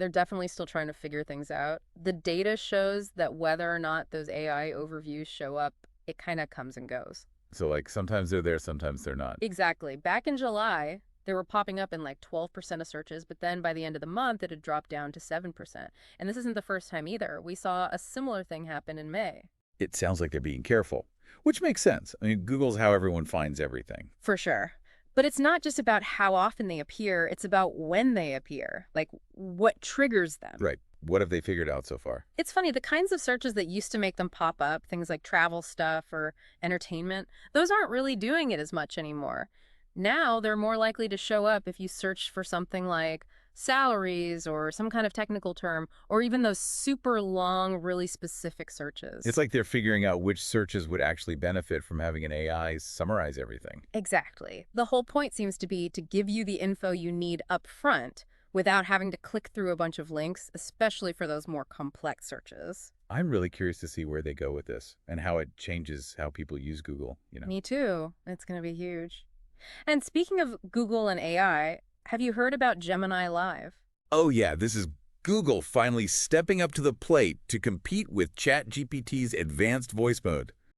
They're definitely still trying to figure things out. The data shows that whether or not those AI overviews show up, it kind of comes and goes. So like sometimes they're there, sometimes they're not. Exactly. Back in July, they were popping up in like 12% of searches, but then by the end of the month, it had dropped down to 7%. And this isn't the first time either. We saw a similar thing happen in May. It sounds like they're being careful, which makes sense. I mean, Google's how everyone finds everything. For sure. But it's not just about how often they appear, it's about when they appear, like what triggers them. Right. What have they figured out so far? It's funny, the kinds of searches that used to make them pop up, things like travel stuff or entertainment, those aren't really doing it as much anymore. Now they're more likely to show up if you search for something like salaries or some kind of technical term, or even those super long, really specific searches. It's like they're figuring out which searches would actually benefit from having an AI summarize everything. Exactly. The whole point seems to be to give you the info you need up front without having to click through a bunch of links, especially for those more complex searches. I'm really curious to see where they go with this and how it changes how people use Google. Me too. It's going to be huge. And speaking of Google and AI, have you heard about Gemini Live? Oh yeah, this is Google finally stepping up to the plate to compete with ChatGPT's advanced voice mode.